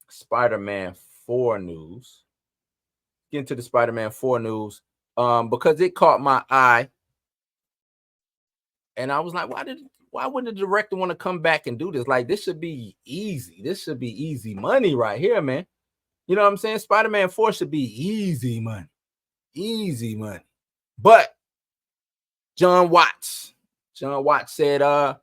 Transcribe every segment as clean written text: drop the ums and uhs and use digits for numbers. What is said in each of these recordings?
Spider-Man 4 news. Get into the Spider-Man 4 news. Because it caught my eye. And I was like, why wouldn't the director want to come back and do this? Like, this should be easy. This should be easy money right here, man. You know what I'm saying? Spider-Man 4 should be easy money. Easy money. But John Watts said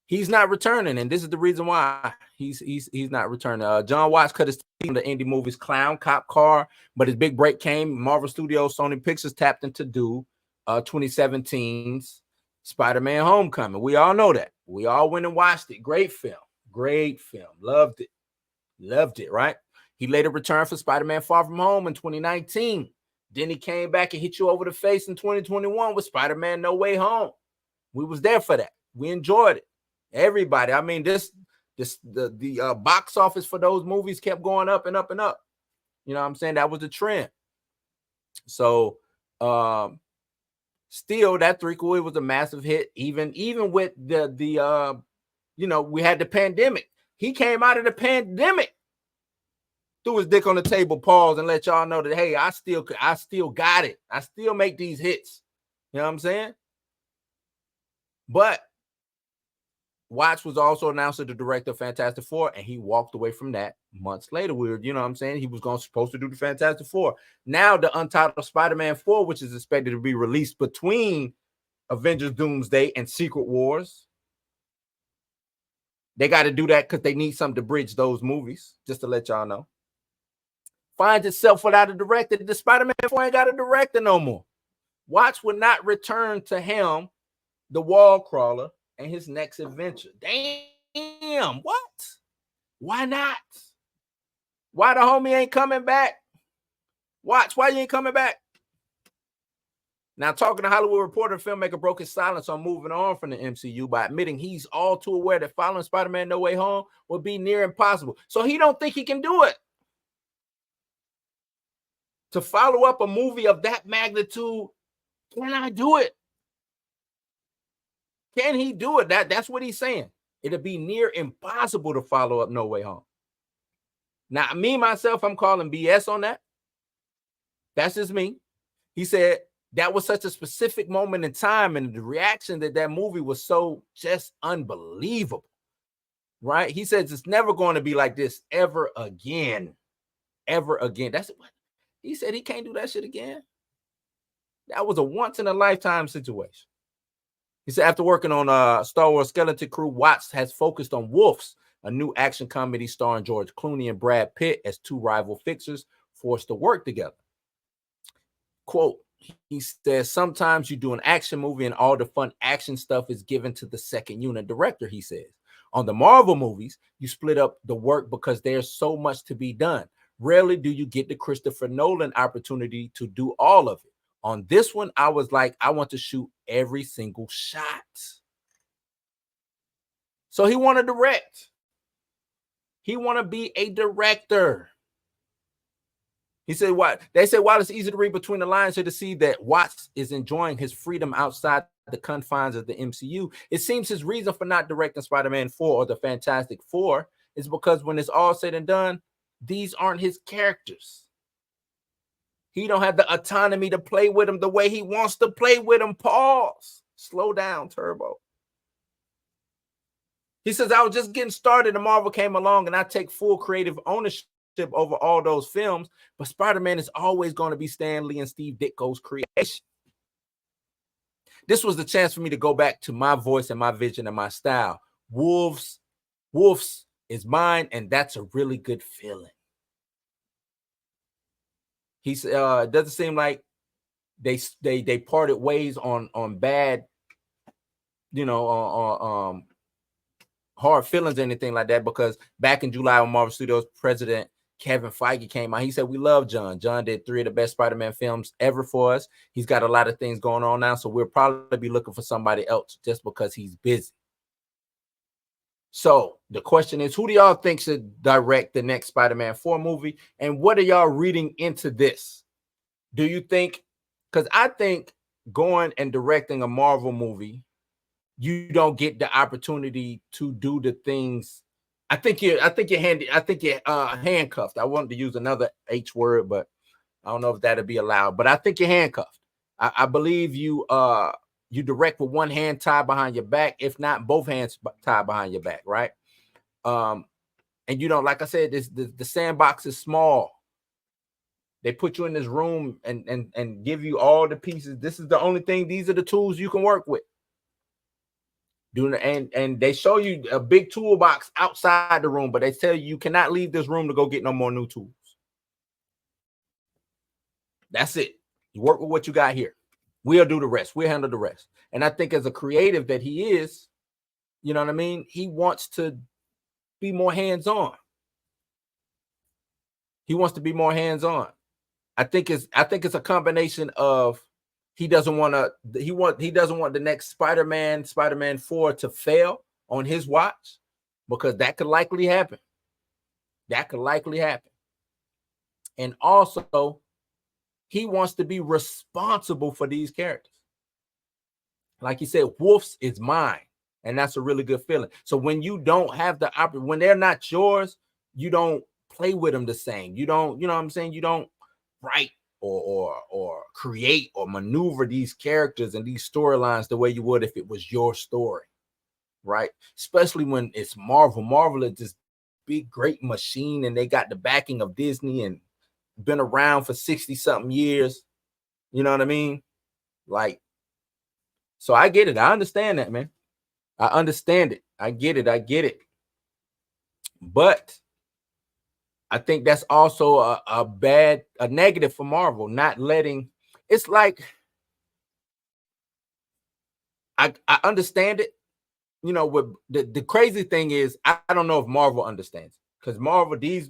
he's not returning, and this is the reason why he's not returning. John Watts cut his teeth on the indie movies Clown, Cop Car, but his big break came. Marvel Studios, Sony Pictures tapped into do 2017's Spider-Man Homecoming. We all know that. We all went and watched it. Great film. Loved it, right? He later returned for Spider-Man Far From Home in 2019. Then he came back and hit you over the face in 2021 with Spider-Man No Way Home. We was there for that. We enjoyed it. Everybody. I mean, the box office for those movies kept going up and up and up. You know what I'm saying? That was the trend. So still that threequel, it was a massive hit. Even with the we had the pandemic. He came out of the pandemic, threw his dick on the table, pause, and let y'all know that, hey, I still got it. I still make these hits. You know what I'm saying? But Watts was also announced as the director of Fantastic Four, and he walked away from that months later. You know what I'm saying? He was supposed to do the Fantastic Four. Now the untitled Spider-Man 4, which is expected to be released between Avengers Doomsday and Secret Wars. They got to do that because they need something to bridge those movies, just to let y'all know. Finds itself without a director. The Spider-Man 4 ain't got a director no more. Watts would not return to helm the Wall Crawler and his next adventure. Damn, what? Why not? Why the homie ain't coming back? Watts, why you ain't coming back? Now, talking to Hollywood Reporter, filmmaker broke his silence on moving on from the MCU by admitting he's all too aware that following Spider-Man No Way Home would be near impossible. So he don't think he can do it. To follow up a movie of that magnitude, can I do it? Can he do it? That's what he's saying. It'll be near impossible to follow up No Way Home. Now, me, myself, I'm calling BS on that. That's just me. He said that was such a specific moment in time, and the reaction that movie was so just unbelievable, right? He says it's never going to be like this ever again. Ever again. That's what he said. He can't do that shit again. That was a once-in-a-lifetime situation. He said after working on Star Wars Skeleton Crew, Watts has focused on Wolves, a new action comedy starring George Clooney and Brad Pitt as two rival fixers forced to work together. Quote, he says, sometimes you do an action movie and all the fun action stuff is given to the second unit director, he says. On the Marvel movies, you split up the work because there's so much to be done. Rarely do you get the Christopher Nolan opportunity to do all of it. On this one, I was like, I want to shoot every single shot. So he want to direct. He want to be a director. He said, "What?" They said, while it's easy to read between the lines here to see that Watts is enjoying his freedom outside the confines of the MCU, it seems his reason for not directing Spider-Man 4 or the Fantastic Four is because when it's all said and done, these aren't his characters. He don't have the autonomy to play with them the way he wants to play with them. Pause. Slow down, Turbo. He says, I was just getting started and Marvel came along and I take full creative ownership over all those films, but Spider-Man is always going to be Stan Lee and Steve Ditko's creation. This was the chance for me to go back to my voice and my vision and my style. Wolves is mine, and that's a really good feeling. He said, it doesn't seem like they parted ways on bad, hard feelings or anything like that, because back in July when Marvel Studios president Kevin Feige came out, he said, we love John. John did 3 of the best Spider-Man films ever for us. He's got a lot of things going on now, so we'll probably be looking for somebody else just because he's busy. So the question is, who do y'all think should direct the next Spider-Man 4 movie? And what are y'all reading into this? Do you think, because I think going and directing a Marvel movie, you don't get the opportunity to do the things I think you're handcuffed. I wanted to use another H word, but I don't know if that'd be allowed. But I think you're handcuffed. I believe you direct with one hand tied behind your back, if not both hands tied behind your back, right? And you don't, like I said, the sandbox is small. They put you in this room and give you all the pieces. This is the only thing. These are the tools you can work with. And they show you a big toolbox outside the room, but they tell you cannot leave this room to go get no more new tools. That's it. You work with what you got here. We'll do the rest. We'll handle the rest. And I think as a creative that he is, you know what I mean? He wants to be more hands-on. He wants to be more hands-on. I think it's a combination of he doesn't want the next Spider-Man 4 to fail on his watch, because that could likely happen. And also, he wants to be responsible for these characters. Like he said, Wolf's is mine. And that's a really good feeling. So when you don't have the opportunity, when they're not yours, you don't play with them the same. You don't, you know what I'm saying? You don't write or create or maneuver these characters and these storylines the way you would if it was your story, right? Especially when it's Marvel. Marvel is this big, great machine, and they got the backing of Disney and been around for 60-something years. You know what I mean? Like, so I get it. I understand that, man. I understand it. I get it. But I think that's also a negative for Marvel, not letting. It's like, I understand it. You know, what the crazy thing is, I don't know if Marvel understands, because Marvel, these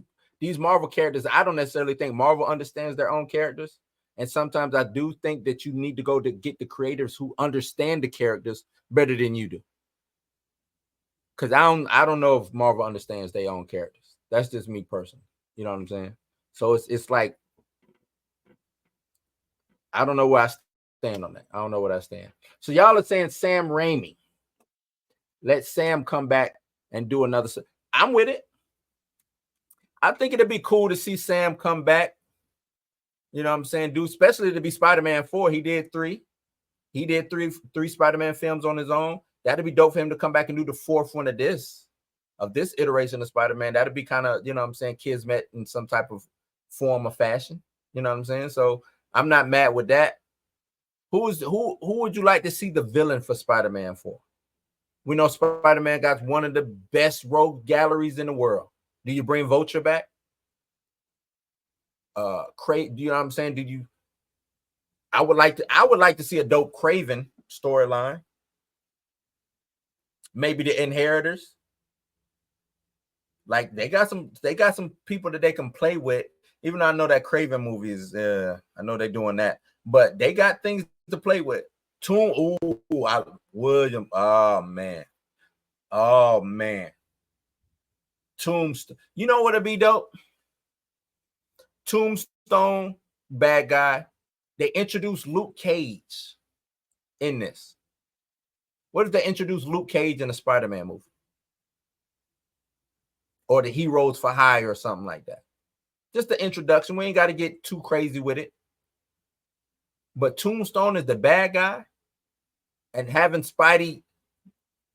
Marvel characters, I don't necessarily think Marvel understands their own characters. And sometimes I do think that you need to go to get the creators who understand the characters better than you do. Because I don't know if Marvel understands their own characters. That's just me personally. You know what I'm saying? So it's like, I don't know where I stand on that. I don't know what I stand. So y'all are saying Sam Raimi. Let Sam come back and do another. I'm with it. I think it'd be cool to see Sam come back. You know what I'm saying? Especially to be Spider-Man 4. He did 3. He did three Spider-Man films on his own. That'd be dope for him to come back and do the 4th one of this iteration of Spider-Man. That'd be kind of, you know what I'm saying, kismet in some type of form or fashion. You know what I'm saying? So I'm not mad with that. Who would you like to see the villain for Spider-Man 4? We know Spider-Man got one of the best rogue galleries in the world. Do you bring Vulture back? Do you know what I'm saying? I would like to see a dope Kraven storyline. Maybe the Inheritors. Like, they got some people that they can play with. Even though I know that Kraven movie is, I know they're doing that, but they got things to play with. William. Oh man. Tombstone. You know what would be dope? Tombstone, bad guy. They introduced Luke Cage in this. What if they introduce Luke Cage in a Spider-Man movie? Or the Heroes for Hire or something like that. Just the introduction. We ain't got to get too crazy with it. But Tombstone is the bad guy, and having Spidey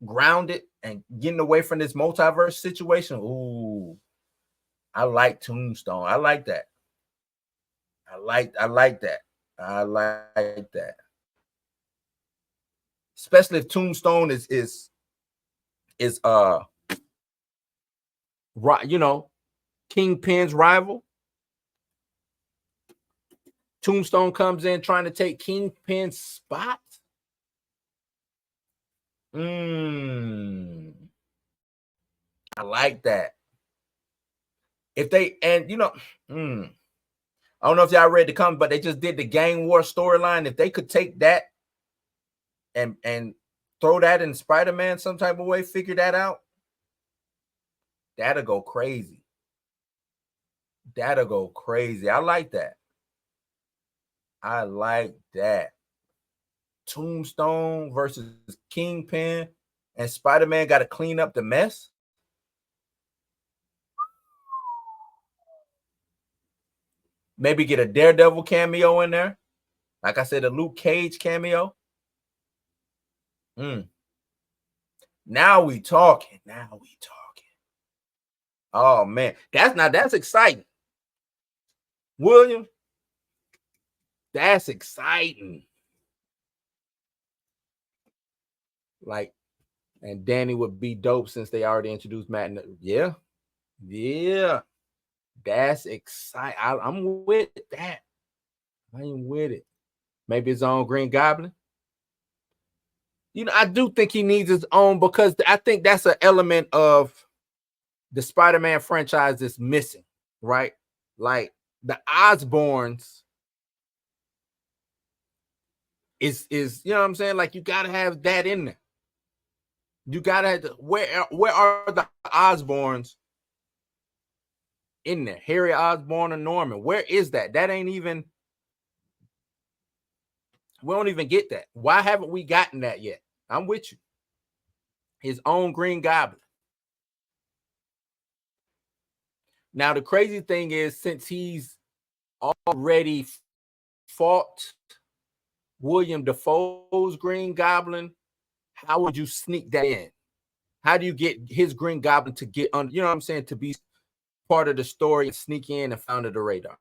grounded and getting away from this multiverse situation. Ooh, I like Tombstone. I like that. I like that. I like that. Especially if Tombstone is you know, Kingpin's rival. Tombstone comes in trying to take Kingpin's spot. I like that. If they, and you know, I don't know if y'all read the comment, but they just did the Gang War storyline. If they could take that and throw that in Spider-Man some type of way, figure that out, that'll go crazy. That'll go crazy. I like that. I like that. Tombstone versus Kingpin, and Spider-Man got to clean up the mess. Maybe get a Daredevil cameo in there. Like I said, a Luke Cage cameo. Now we talking. Oh man, that's exciting. William, that's exciting. Like, and Danny would be dope since they already introduced Matt. Yeah. That's exciting. I'm with that. I am with it. Maybe his own Green Goblin. You know, I do think he needs his own, because I think that's an element of the Spider-Man franchise that's missing, right? Like the Osborns is you know what I'm saying? Like you gotta have that in there. You gotta have where are the Osborns in there? Harry Osborn or Norman? Where is that? That ain't even. We don't even get that. Why haven't we gotten that yet? I'm with you. His own Green Goblin. Now, the crazy thing is, since he's already fought William Dafoe's Green Goblin, how would you sneak that in? How do you get his Green Goblin to get on, you know what I'm saying, to be part of the story and sneak in and under the radar?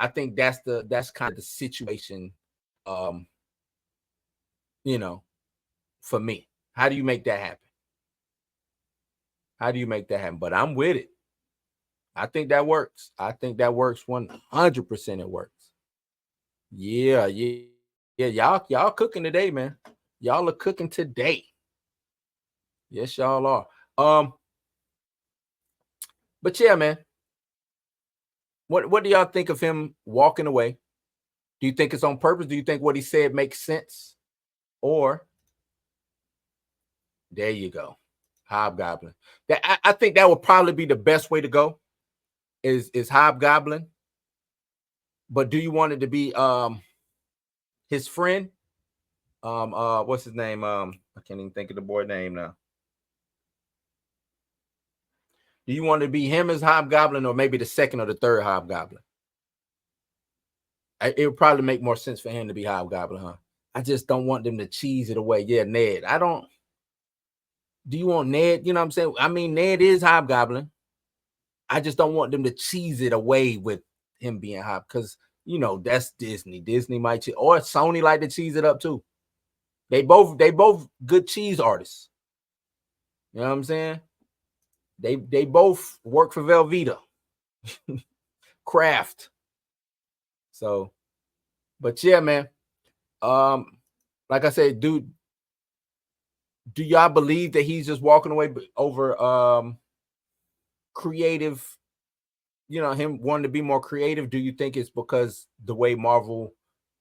I think that's kind of the situation, you know, for me. How do you make that happen? How do you make that happen? But I'm with it. I think that works. I think that works 100%. It works. Yeah. Y'all cooking today, man. Y'all are cooking today. Yes, y'all are. But yeah, man. What do y'all think of him walking away? Do you think it's on purpose? Do you think what he said makes sense? Or there you go, Hobgoblin. I think that would probably be the best way to go. Is Hobgoblin? But do you want it to be his friend? What's his name? I can't even think of the boy name now. Do you want it to be him as Hobgoblin, or maybe the second or the third Hobgoblin? It would probably make more sense for him to be Hobgoblin, huh? I just don't want them to cheese it away. Yeah, Ned. I don't. Do you want Ned? You know what I'm saying? I mean, Ned is Hobgoblin. I just don't want them to cheese it away with him being Hob, because you know that's Disney. Disney might or Sony like to cheese it up too. They both good cheese artists. You know what I'm saying? They both work for Velveeta. Kraft. So, but yeah, man. Like I said, dude, do y'all believe that he's just walking away over creative, you know, him wanting to be more creative? Do you think it's because the way Marvel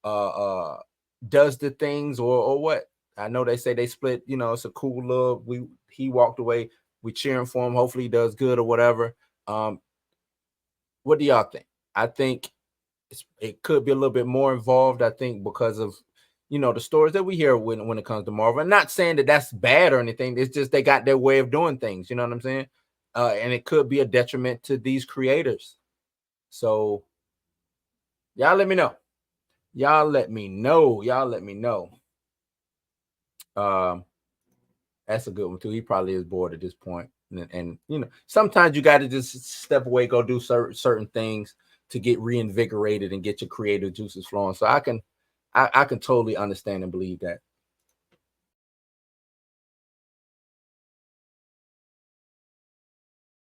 does the things, or what? I know they say they split, you know, it's a cool love. He walked away, we cheering for him, hopefully he does good or whatever. What do y'all think? I think it could be a little bit more involved, I think, because of, you know, the stories that we hear when it comes to Marvel. I'm not saying that that's bad or anything. It's just they got their way of doing things. You know what I'm saying? And it could be a detriment to these creators. So y'all let me know. Y'all let me know. That's a good one too. He probably is bored at this point. And you know, sometimes you got to just step away, go do certain things to get reinvigorated and get your creative juices flowing. So I can totally understand and believe that.